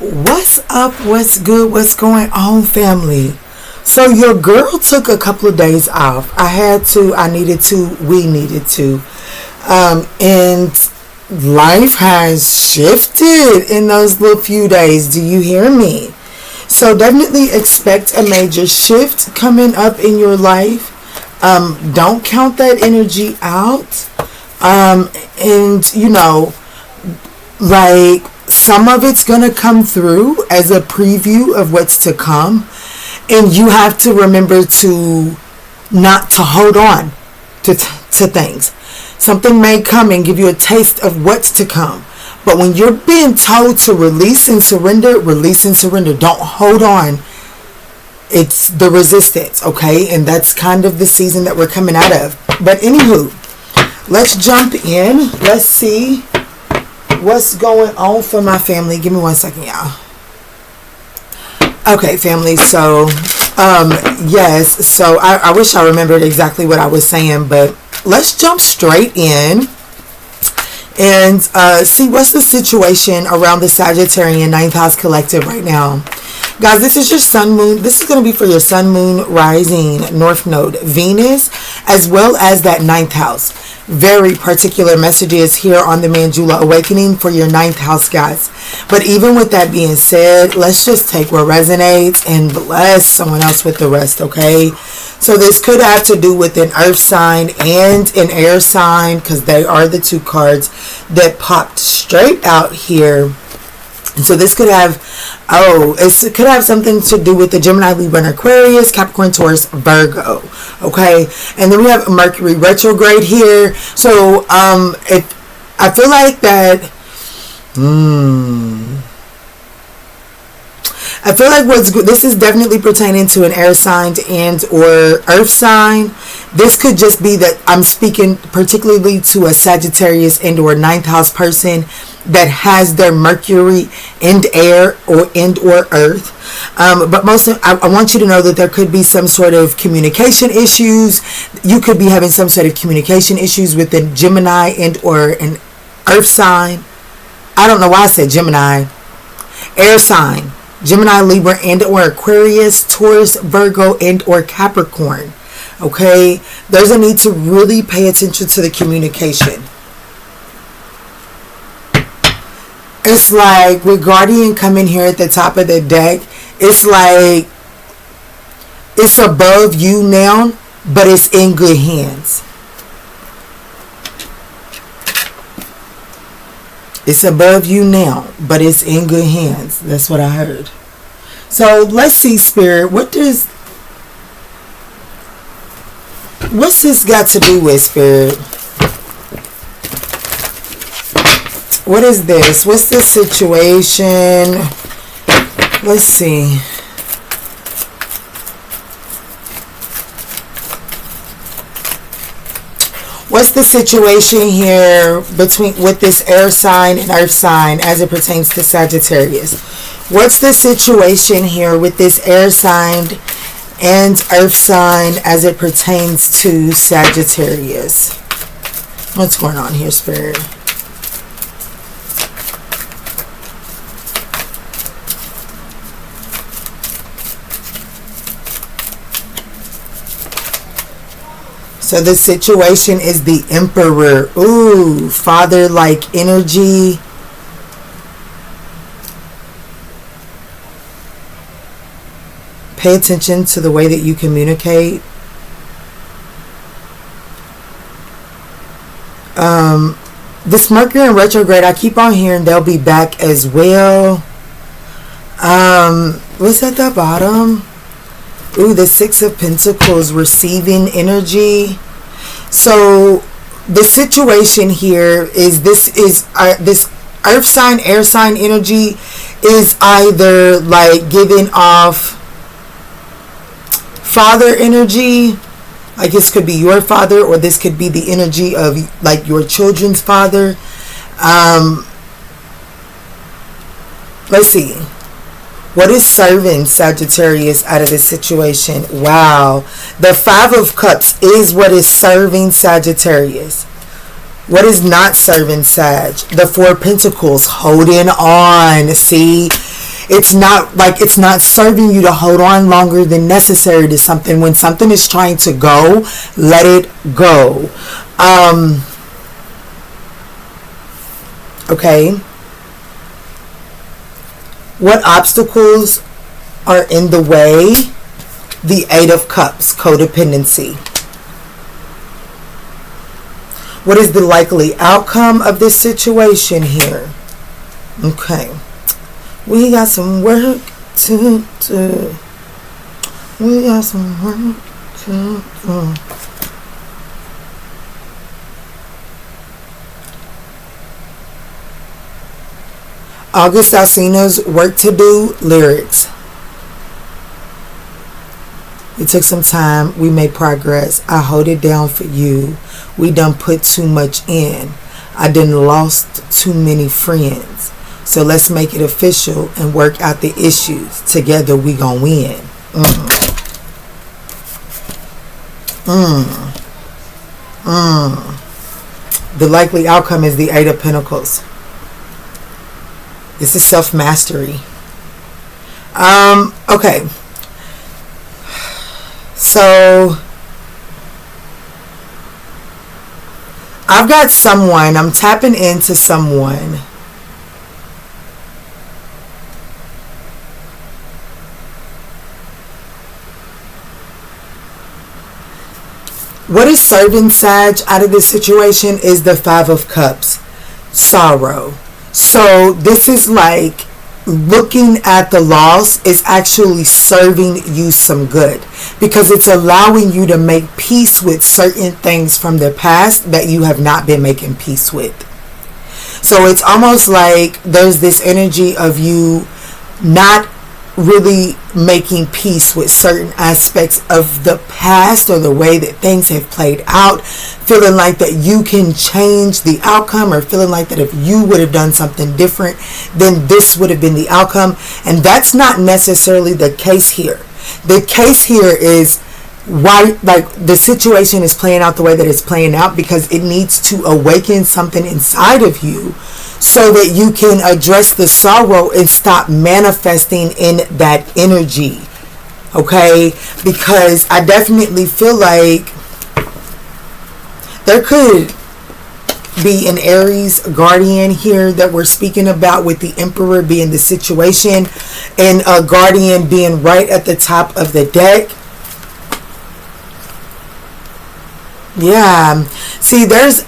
What's up? What's good? What's going on, family? So your girl took a couple of days off. I had to, I needed to, we needed to. And life has shifted in those little few days. Do you hear me? So definitely expect a major shift coming up in your life. Don't count that energy out. And you know, like, some of it's going to come through as a preview of what's to come. And you have to remember to not to hold on to things. Something may come and give you a taste of what's to come. But when you're being told to release and surrender, release and surrender. Don't hold on. It's the resistance, okay? And that's kind of the season that we're coming out of. But anywho, let's jump in. Let's see what's going on for my family. Give me 1 second, y'all. Okay, family, so yes, so I wish I remembered exactly what I was saying, but let's jump straight in and see what's the situation around the Sagittarian 9th house collective right now. Guys, this is your sun moon. This is going to be for your sun, moon, rising, north node, Venus, as well as that 9th house. Very particular messages here on the Manjula Awakening for your 9th house, guys. But even with that being said, let's just take what resonates and bless someone else with the rest, okay? So this could have to do with an earth sign and an air sign, because they are the two cards that popped straight out here. So this could have, it could have something to do with the Gemini, Libra, and Aquarius, Capricorn, Taurus, Virgo. Okay, and then we have Mercury retrograde here. So I feel like that. I feel like what's good, this is definitely pertaining to an air sign and or earth sign. This could just be that I'm speaking particularly to a Sagittarius and or 9th house person that has their Mercury in air or earth. But mostly I want you to know that there could be some sort of communication issues. You could be having some sort of communication issues with a Gemini and or an earth sign. I don't know why I said Gemini. Air sign. Gemini, Libra, and or Aquarius, Taurus, Virgo, and or Capricorn. Okay? There's a need to really pay attention to the communication. It's like with Guardian coming here at the top of the deck, it's like it's above you now, but it's in good hands. It's above you now, but it's in good hands. That's what I heard. So let's see, Spirit. What's this got to do with, Spirit? What is this? What's the situation? Let's see. What's the situation here with this air sign and earth sign as it pertains to Sagittarius? What's the situation here with this air sign and earth sign as it pertains to Sagittarius? What's going on here, Spirit? So the situation is the Emperor. Ooh, father-like energy. Pay attention to the way that you communicate. This Mercury in retrograde, I keep on hearing they'll be back as well. What's at the bottom? Ooh, the Six of Pentacles, receiving energy. So the situation here is this earth sign, air sign energy is either like giving off father energy, like this could be your father, or this could be the energy of like your children's father. Let's see. What is serving Sagittarius out of this situation? Wow. The Five of Cups is what is serving Sagittarius. What is not serving Sag? The Four of Pentacles, holding on. See, It's not serving you to hold on longer than necessary to something. When something is trying to go, let it go. Okay. What obstacles are in the way? The Eight of Cups, codependency. What is the likely outcome of this situation here? Okay. We got some work to do. We got some work to do. August Alsina's Work to Do lyrics. We took some time. We made progress. I hold it down for you. We done put too much in. I done lost too many friends. So let's make it official and work out the issues. Together we gon' win. The likely outcome is the Eight of Pentacles. This is self-mastery. Okay. So I've got someone, I'm tapping into someone what is serving Sag out of this situation is the Five of Cups, sorrow. So this is like looking at the loss is actually serving you some good, because it's allowing you to make peace with certain things from the past that you have not been making peace with. So it's almost like there's this energy of you not really making peace with certain aspects of the past or the way that things have played out, feeling like that you can change the outcome, or feeling like that if you would have done something different, then this would have been the outcome. And that's not necessarily the case here. The case here is why, like, the situation is playing out the way that it's playing out because it needs to awaken something inside of you so that you can address the sorrow and stop manifesting in that energy. Okay? Because I definitely feel like there could be an Aries guardian here that we're speaking about, with the Emperor being the situation and a guardian being right at the top of the deck. Yeah, see, this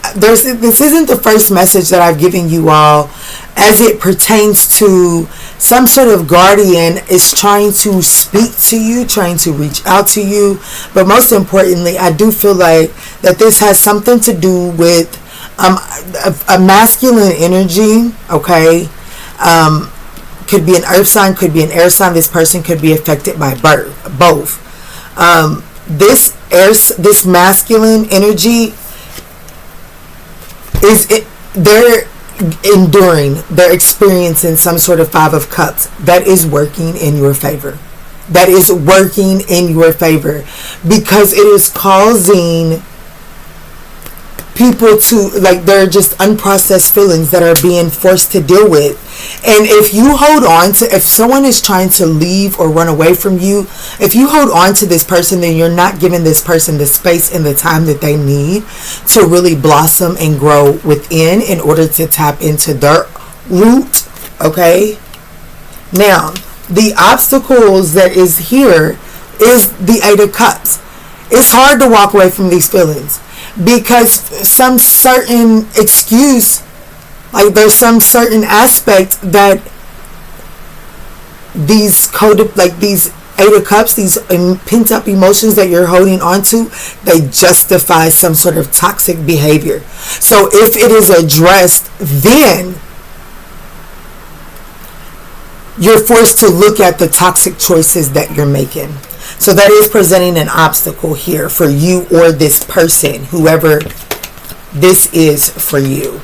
isn't the first message that I've given you all as it pertains to some sort of guardian is trying to speak to you, trying to reach out to you. But most importantly, I do feel like that this has something to do with a masculine energy. Okay, could be an earth sign, could be an air sign. This person could be affected by both. This masculine energy they're enduring, they're experiencing some sort of Five of Cups that is working in your favor. That is working in your favor because it is causing people to, like, they're just unprocessed feelings that are being forced to deal with. And if you hold on to, if someone is trying to leave or run away from you, if you hold on to this person, then you're not giving this person the space and the time that they need to really blossom and grow within in order to tap into their root. Okay? Now, the obstacles that is here is the Eight of Cups. It's hard to walk away from these feelings because some certain excuse, like there's some certain aspect that these these Eight of Cups, these pent up emotions that you're holding on to, they justify some sort of toxic behavior. So if it is addressed, then you're forced to look at the toxic choices that you're making. So that is presenting an obstacle here for you or this person, whoever this is for you.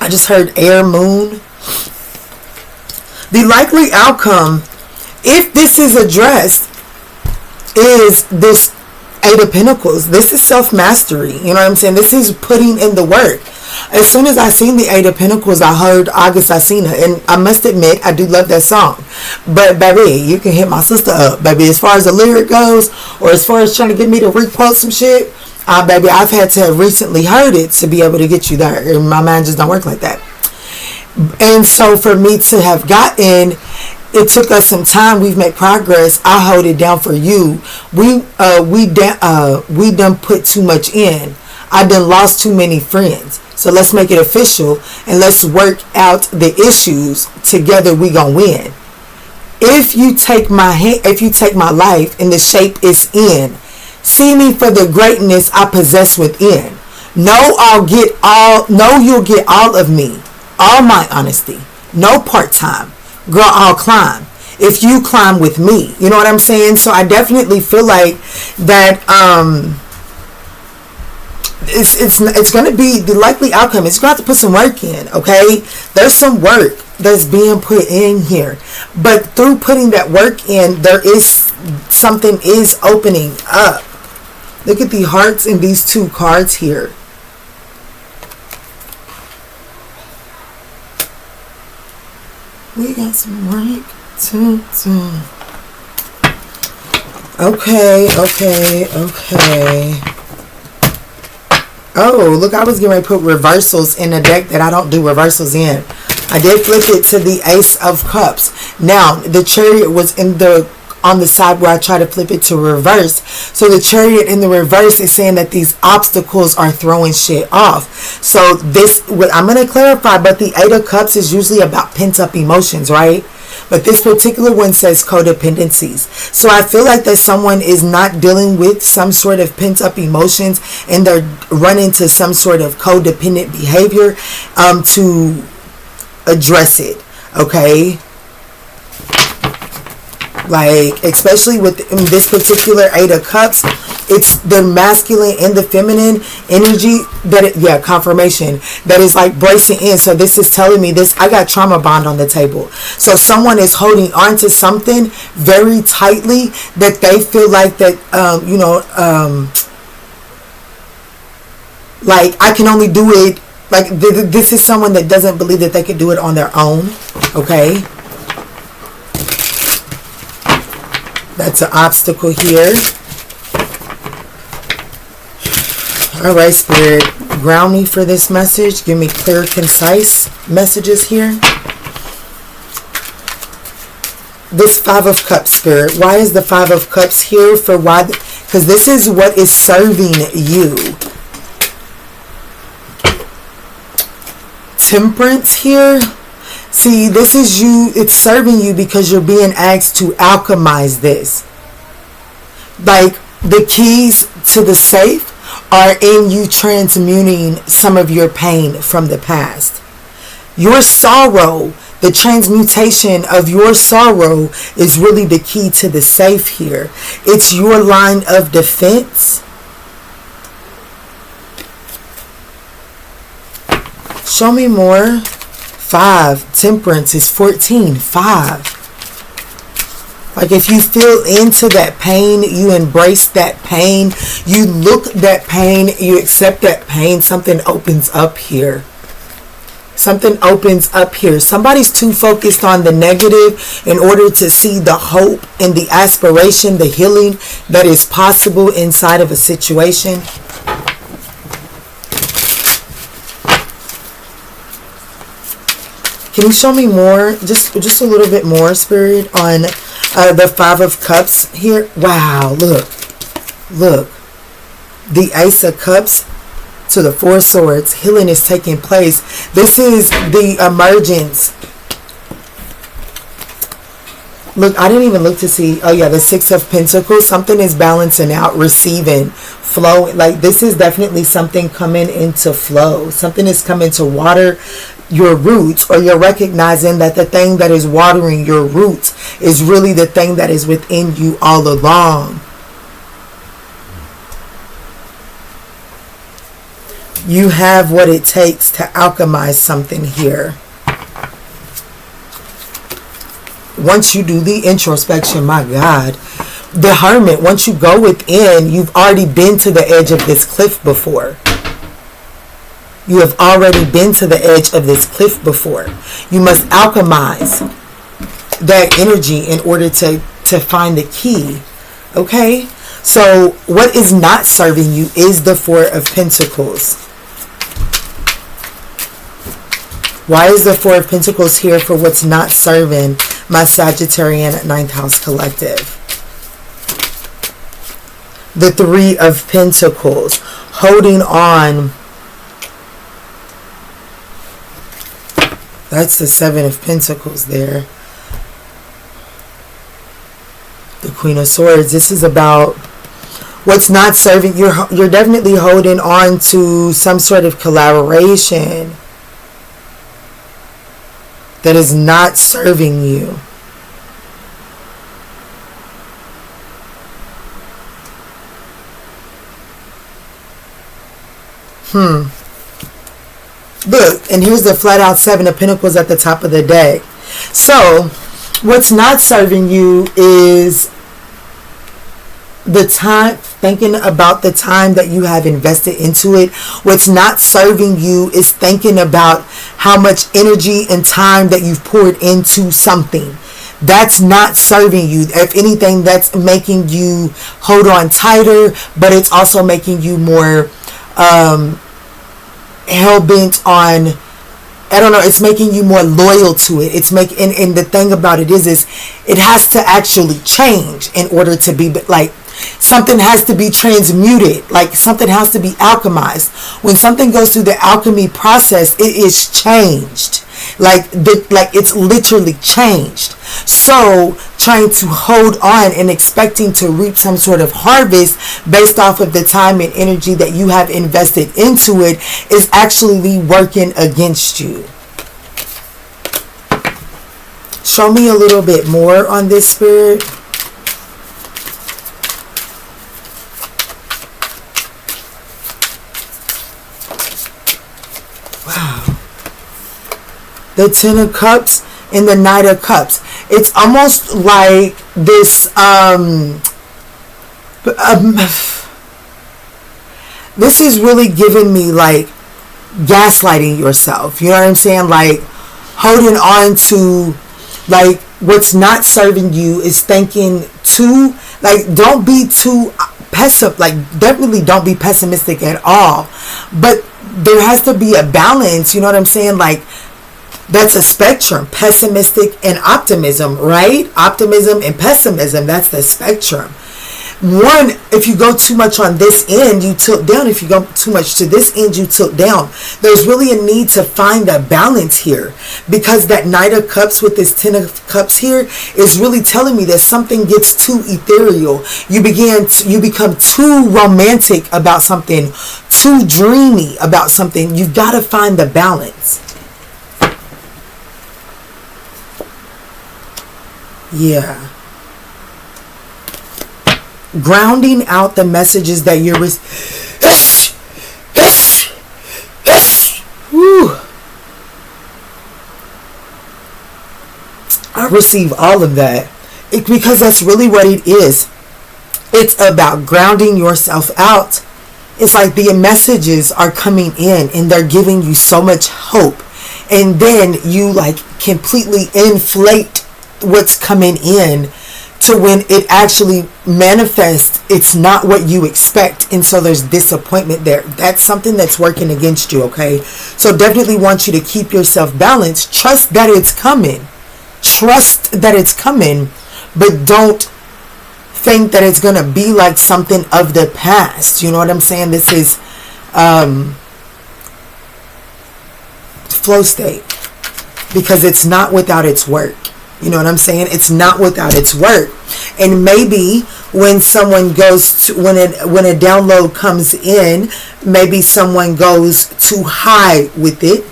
I just heard air, moon. The likely outcome, if this is addressed, is this Eight of Pentacles. This is self-mastery. You know what I'm saying? This is putting in the work. As soon as I seen the Eight of Pentacles, I heard August Alsina, and I must admit, I do love that song. But baby, you can hit my sister up, baby. As far as the lyric goes, or as far as trying to get me to requote some shit, baby, I've had to have recently heard it to be able to get you there. And my mind just don't work like that. And so for me to have gotten, it took us some time. We've made progress. I hold it down for you. We done put too much in. I done lost too many friends. So let's make it official and let's work out the issues together. We gonna win. If you take my life and the shape it's in, see me for the greatness I possess within. Know you'll get all of me, all my honesty. No part-time. Girl, I'll climb. If you climb with me. You know what I'm saying? So I definitely feel like that it's going to be the likely outcome. It's going to have to put some work in, okay? There's some work that's being put in here. But through putting that work in, something is opening up. Look at the hearts in these two cards here. We got some work to do. Okay. Oh, look, I was getting ready to put reversals in a deck that I don't do reversals in. I did flip it to the Ace of Cups. Now, the Chariot was on the side where I try to flip it to reverse. So the Chariot in the reverse is saying that these obstacles are throwing shit off. So I'm going to clarify, but the Eight of Cups is usually about pent up emotions, right? But this particular one says codependencies. So I feel like that someone is not dealing with some sort of pent up emotions and they're running to some sort of codependent behavior to address it. Okay. Like, especially with this particular Eight of Cups, it's the masculine and the feminine energy confirmation that is like bracing in. So this is telling me this, I got trauma bond on the table. So someone is holding on to something very tightly that they feel like that, like I can only do it, like this is someone that doesn't believe that they could do it on their own. Okay. That's an obstacle here. All right, Spirit, ground me for this message. Give me clear, concise messages here. This Five of Cups, Spirit. Why is the Five of Cups here? For why? Because this is what is serving you. Temperance here. See, this is you, it's serving you because you're being asked to alchemize this. Like, the keys to the safe are in you transmuting some of your pain from the past. Your sorrow, the transmutation of your sorrow is really the key to the safe here. It's your line of defense. Show me more. 5. Temperance is 14. 5. Like, if you feel into that pain, you embrace that pain, you look that pain, you accept that pain, something opens up here. Something opens up here. Somebody's too focused on the negative in order to see the hope and the aspiration, the healing that is possible inside of a situation. Can you show me more, just a little bit more, Spirit, on the Five of Cups here? Wow, look. The Ace of Cups to the Four Swords. Healing is taking place. This is the emergence. Look, I didn't even look to see. Oh, yeah, the Six of Pentacles. Something is balancing out, receiving, flowing. Like, this is definitely something coming into flow. Something is coming to water your roots, or you're recognizing that the thing that is watering your roots is really the thing that is within you all along. You have what it takes to alchemize something here. Once you do the introspection, my God, the Hermit, once you go within, you've already been to the edge of this cliff before. You have already been to the edge of this cliff before. You must alchemize that energy in order to find the key. Okay? So what is not serving you is the Four of Pentacles. Why is the Four of Pentacles here for what's not serving my Sagittarian 9th house collective? The Three of Pentacles. Holding on. That's the Seven of Pentacles there. The Queen of Swords. This is about what's not serving. You're definitely holding on to some sort of collaboration that is not serving you. Look, and here's the flat out Seven of Pentacles at the top of the deck. So, what's not serving you is the time, thinking about the time that you have invested into it. What's not serving you is thinking about how much energy and time that you've poured into something. That's not serving you. If anything, that's making you hold on tighter, but it's also making you more hell-bent on, I don't know, it's making you more loyal to it. It's making, and the thing about it is it has to actually change in order to be, like, something has to be transmuted, like something has to be alchemized. When something goes through the alchemy process, it is changed. Like it's literally changed. So trying to hold on and expecting to reap some sort of harvest based off of the time and energy that you have invested into it is actually working against you. Show me a little bit more on this, Spirit. The Ten of Cups and the Knight of Cups. It's almost like this, this is really giving me like gaslighting yourself. You know what I'm saying? Like holding on to like what's not serving you is thinking too, like don't be too definitely don't be pessimistic at all. But there has to be a balance, you know what I'm saying? Like, that's a spectrum, pessimistic and optimism, right? Optimism and pessimism, that's the spectrum. One, if you go too much on this end, you tilt down. If you go too much to this end, you tilt down. There's really a need to find a balance here, because that Knight of Cups with this Ten of Cups here is really telling me that something gets too ethereal. You become too romantic about something, too dreamy about something. You've got to find the balance. Yeah. Grounding out the messages that you're I receive all of that. Because that's really what it is. It's about grounding yourself out. It's like the messages are coming in and they're giving you so much hope. And then you like completely inflate what's coming in to when it actually manifests, it's not what you expect. And so there's disappointment there. That's something that's working against you, okay? So definitely want you to keep yourself balanced. Trust that it's coming. Trust that it's coming, but don't think that it's going to be like something of the past. You know what I'm saying? This is flow state, because it's not without its work. You know what I'm saying? It's not without its work. And maybe when someone goes to, when a download comes in, maybe someone goes too high with it.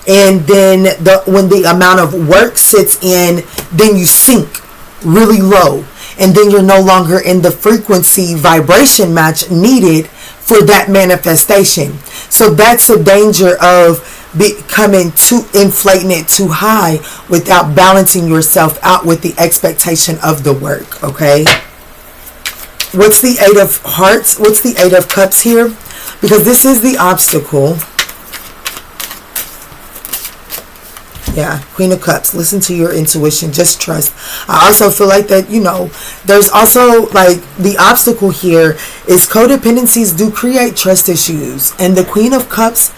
And then when the amount of work sits in, then you sink really low. And then you're no longer in the frequency vibration match needed for that manifestation. So that's the danger of becoming inflating it too high without balancing yourself out with the expectation of the work. Okay, what's the Eight of Hearts? What's the Eight of Cups here? Because this is the obstacle. Yeah, Queen of Cups. Listen to your intuition. Just trust. I also feel like that, there's also like the obstacle here is codependencies do create trust issues. And the Queen of Cups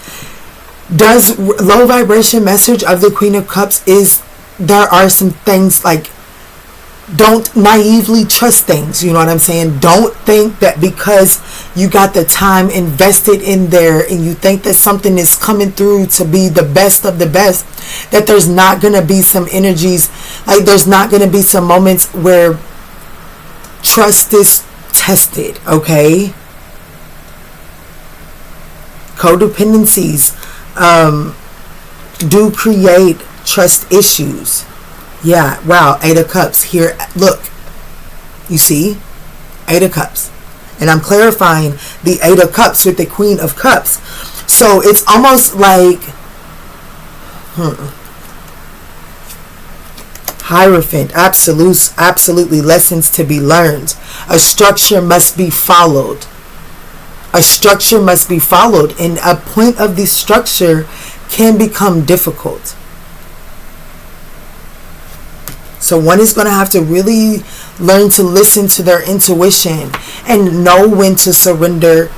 does, low vibration message of the Queen of Cups is there are some things like don't naively trust things. You know what I'm saying? Don't think that because you got the time invested in there and you think that something is coming through to be the best of the best, that there's not going to be some energies, like there's not going to be some moments where trust is tested, okay? Codependencies do create trust issues. Yeah, wow, 8 of Cups here. Look, you see, 8 of Cups. And I'm clarifying the 8 of Cups with the Queen of Cups. So it's almost like, Hierophant, absolutely lessons to be learned. A structure must be followed. A structure must be followed. And a point of the structure can become difficult. So one is going to have to really learn to listen to their intuition and know when to surrender.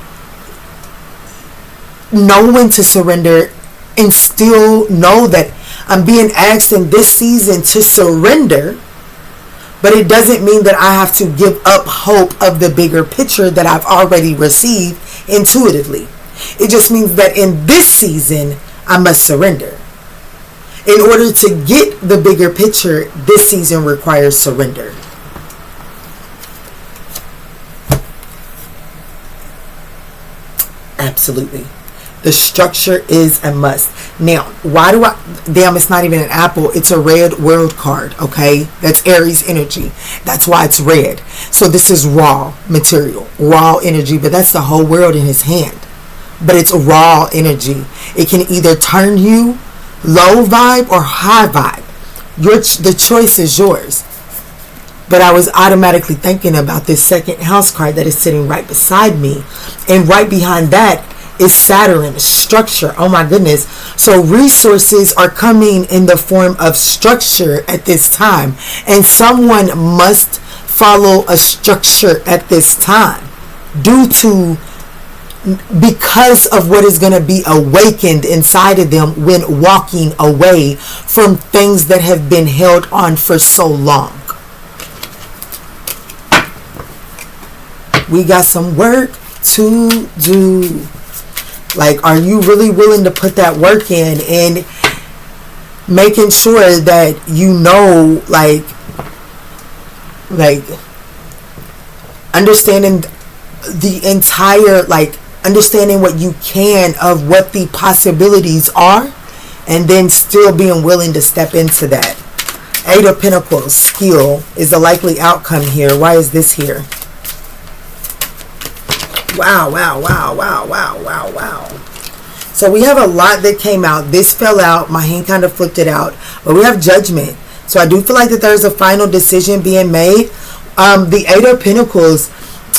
Know when to surrender and still know that I'm being asked in this season to surrender. But it doesn't mean that I have to give up hope of the bigger picture that I've already received intuitively. It just means that in this season, I must surrender. In order to get the bigger picture, this season requires surrender. Absolutely. The structure is a must. Now, why do damn, it's not even an apple. It's a red world card, okay? That's Aries energy. That's why it's red. So this is raw material, raw energy, but that's the whole world in his hand. But it's raw energy. It can either turn you low vibe or high vibe. The choice is yours. But I was automatically thinking about this second house card that is sitting right beside me. And right behind that is Saturn, structure. Oh my goodness. So resources are coming in the form of structure at this time. And someone must follow a structure at this time because of what is going to be awakened inside of them when walking away from things that have been held on for so long. We got some work to do. Like, are you really willing to put that work in and making sure that you know, like understanding the entire, like, understanding what you can of what the possibilities are, and then still being willing to step into that. 8 of Pentacles, skill is the likely outcome here. Why is this here? Wow. So we have a lot that came out. This fell out. My hand kind of flipped it out. But we have Judgment. So I do feel like that there's a final decision being made. The 8 of Pentacles,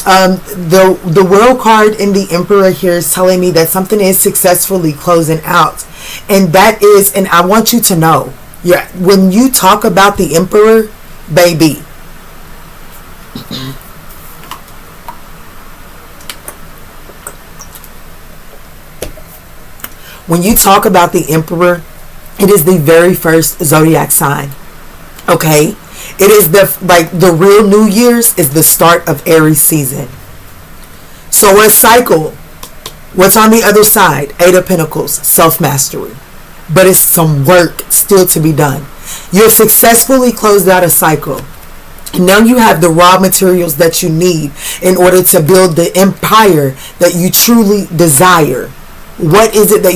the World card in the Emperor here is telling me that something is successfully closing out. And that is, and I want you to know, when you talk about the Emperor, baby, when you talk about the Emperor, it is the very first zodiac sign. Okay? It is the real New Year's is the start of Aries season. So a cycle. What's on the other side? 8 of Pentacles, self-mastery. But it's some work still to be done. You've successfully closed out a cycle. Now you have the raw materials that you need in order to build the empire that you truly desire. What is it that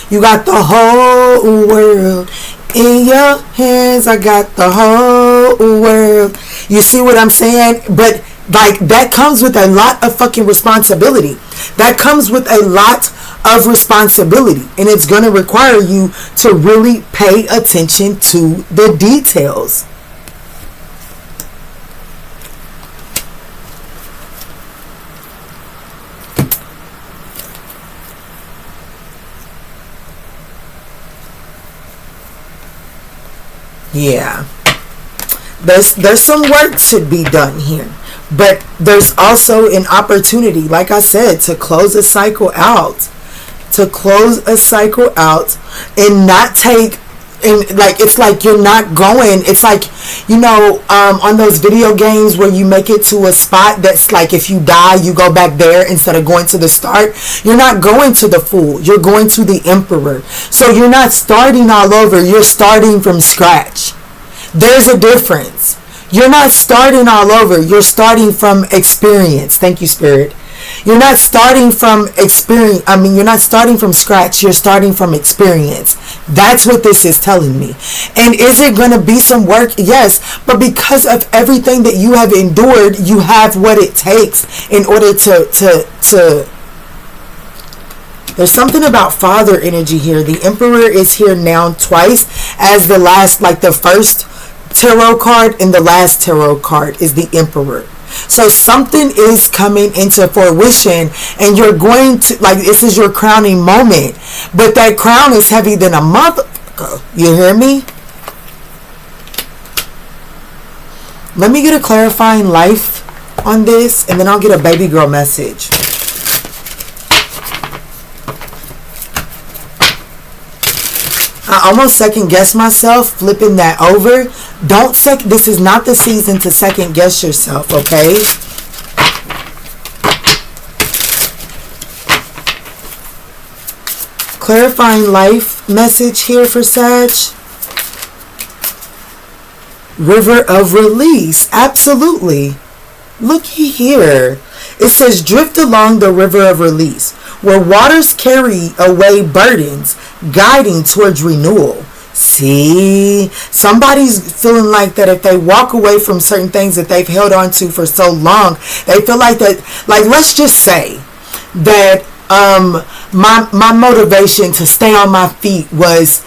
you got the whole world in your hands. I got the whole world. You see what I'm saying? But like, that comes with a lot of fucking responsibility. That comes with a lot of responsibility. And it's going to require you to really pay attention to the details. Yeah. There's some work should be done here. But there's also an opportunity, like I said, to close a cycle out. To close a cycle out and not take, and like, it's like you're not going, it's like, you know, on those video games where you make it to a spot that's like, if you die you go back there instead of going to the start. You're not going to the Fool, you're going to the Emperor. So you're not starting all over, you're starting from scratch. There's a difference. You're not starting all over, you're starting from experience. Thank you, Spirit. You're not starting from experience. I mean, you're not starting from scratch. You're starting from experience. That's what this is telling me. And is it going to be some work? Yes. But because of everything that you have endured, you have what it takes in order to there's something about father energy here. The Emperor is here now twice as the last, like the first tarot card and the last tarot card is the Emperor. So something is coming into fruition and you're going to, like, this is your crowning moment. But that crown is heavy than a motherfucker. You hear me? Let me get a clarifying life on this and then I'll get a baby girl message. I almost second guess myself flipping that over. This is not the season to second guess yourself, okay? Clarifying life message here for Sag. River of release. Absolutely. Looky here. It says drift along the river of release, where waters carry away burdens, guiding towards renewal. See, somebody's feeling like that if they walk away from certain things that they've held on to for so long, they feel like that, like, let's just say that my motivation to stay on my feet was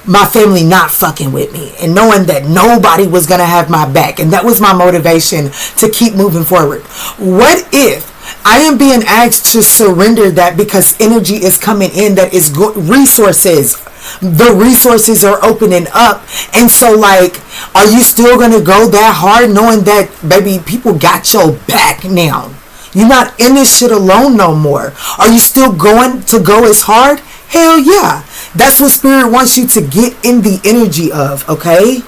my family not fucking with me and knowing that nobody was going to have my back, and that was my motivation to keep moving forward. What if I am being asked to surrender that because energy is coming in that is good resources? The resources are opening up, and so, like, are you still going to go that hard knowing that, baby, people got your back now? You're not in this shit alone no more. Are you still going to go as hard? Hell yeah. That's what Spirit wants you to get in the energy of, okay?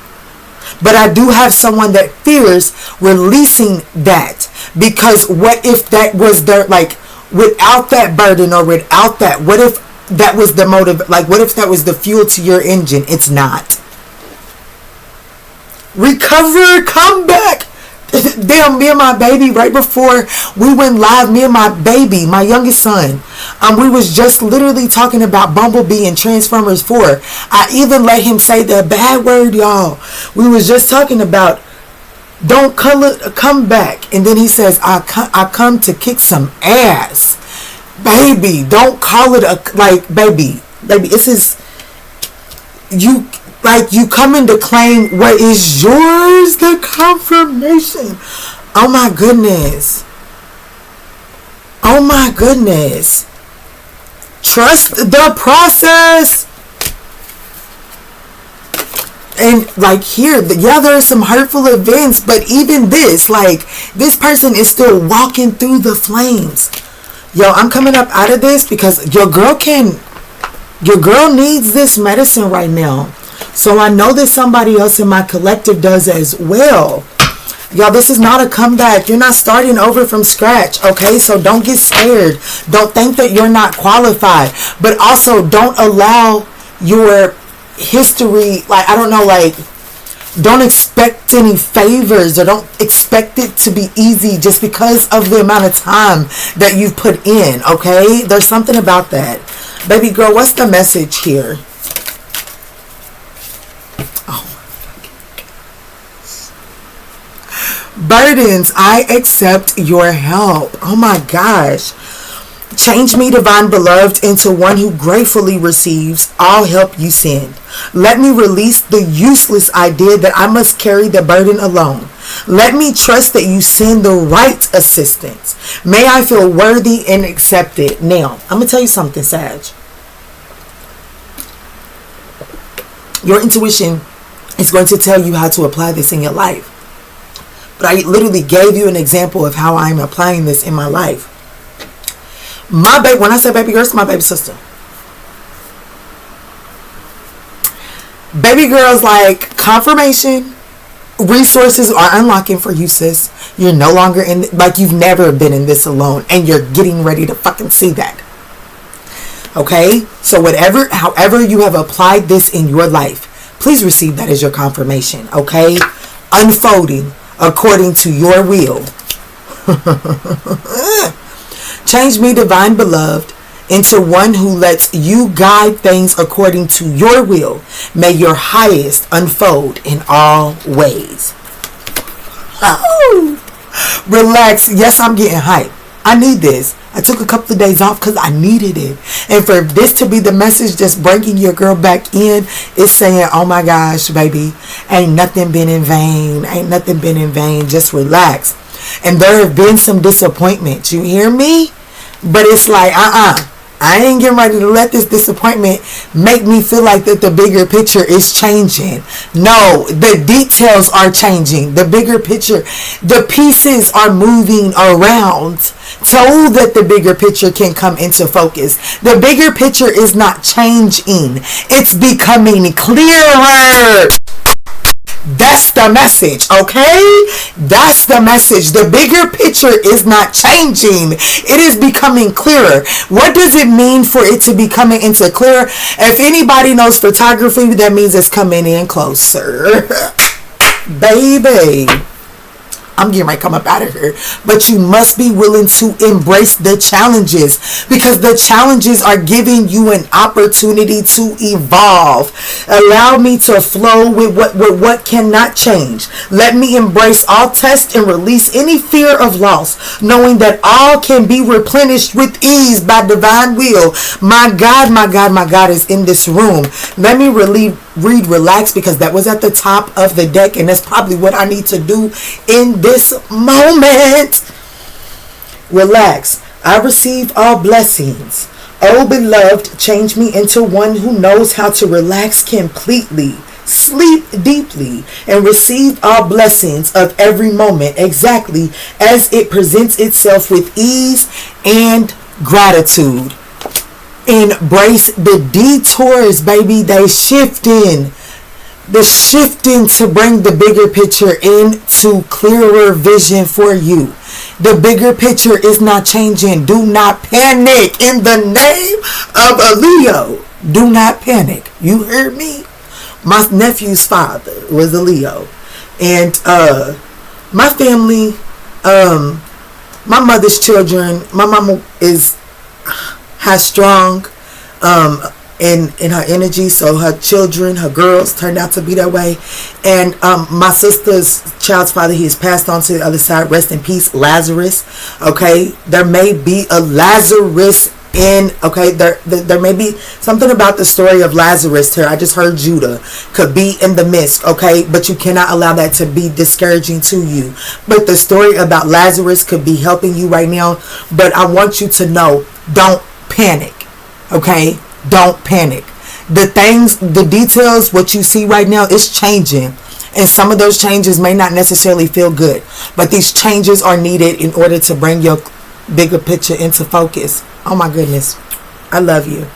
But I do have someone that fears releasing that, because what if that was their, like, without that burden or without that, what if that was the motive, like, what if that was the fuel to your engine? It's not. Recover, come back. Damn, me and my baby, right before we went live, me and my baby, my youngest son, we was just literally talking about Bumblebee and Transformers 4. I even let him say the bad word, y'all. We was just talking about don't come back. And then he says, I come to kick some ass. Baby, don't call it a, like, baby, this is, you, like, you coming to claim what is yours, the confirmation. Oh my goodness. Oh my goodness. Trust the process. And like here, yeah, there are some hurtful events, but even this, like, this person is still walking through the flames. Yo, I'm coming up out of this because your girl needs this medicine right now. So I know that somebody else in my collective does as well. Y'all, this is not a comeback. You're not starting over from scratch, okay? So don't get scared. Don't think that you're not qualified. But also don't allow your history, like, I don't know, like, don't expect any favors or don't expect it to be easy just because of the amount of time that you've put in, okay? There's something about that. Baby girl, what's the message here? Burdens, I accept your help. Oh my gosh. Change me, divine beloved, into one who gratefully receives all help you send. Let me release the useless idea that I must carry the burden alone. Let me trust that you send the right assistance. May I feel worthy and accepted. Now, I'm going to tell you something, Sag. Your intuition It's going to tell you how to apply this in your life. But I literally gave you an example of how I'm applying this in my life. My baby, when I say baby girl, it's my baby sister. Baby girl's like, confirmation, resources are unlocking for you, sis. You're no longer in, like, you've never been in this alone, and you're getting ready to fucking see that. Okay? So however you have applied this in your life, please receive that as your confirmation. Okay? Unfolding according to your will. Change me, divine beloved, into one who lets you guide things according to your will. May your highest unfold in all ways. Oh, relax. Yes, I'm getting hyped. I need this. I took a couple of days off because I needed it. And for this to be the message just bringing your girl back in, is saying, oh my gosh, baby, ain't nothing been in vain. Ain't nothing been in vain. Just relax. And there have been some disappointments. You hear me? But it's like, I ain't getting ready to let this disappointment make me feel like that the bigger picture is changing. No, the details are changing. The bigger picture, the pieces are moving around so that the bigger picture can come into focus. The bigger picture is not changing. It's becoming clearer. That's the message, okay? That's the message. The bigger picture is not changing. It is becoming clearer. What does it mean for it to be coming into clearer? If anybody knows photography, that means it's coming in closer. Baby, I'm getting ready to come up out of here. But you must be willing to embrace the challenges, because the challenges are giving you an opportunity to evolve. Allow me to flow with what cannot change. Let me embrace all tests and release any fear of loss, knowing that all can be replenished with ease by divine will. My God, my God, my God is in this room. Let me read relax, because that was at the top of the deck, and that's probably what I need to do in this moment. Relax. I receive all blessings. Oh beloved, change me into one who knows how to relax completely, sleep deeply, and receive all blessings of every moment exactly as it presents itself with ease and gratitude. Embrace the detours, baby. They shifting. The shifting to bring the bigger picture into clearer vision for you. The bigger picture is not changing. Do not panic in the name of a Leo. Do not panic. You hear me? My nephew's father was a Leo. And my family, my mother's children, my mama has strong in her energy, so her children, her girls turned out to be that way. And my sister's child's father, he has passed on to the other side. Rest in peace, Lazarus. Okay, there may be a Lazarus in, okay, there may be something about the story of Lazarus here. I just heard Judah could be in the midst, okay, but you cannot allow that to be discouraging to you. But the story about Lazarus could be helping you right now. But I want you to know, don't panic, okay? Don't panic. The things, the details, what you see right now is changing. And some of those changes may not necessarily feel good. But these changes are needed in order to bring your bigger picture into focus. Oh my goodness. I love you.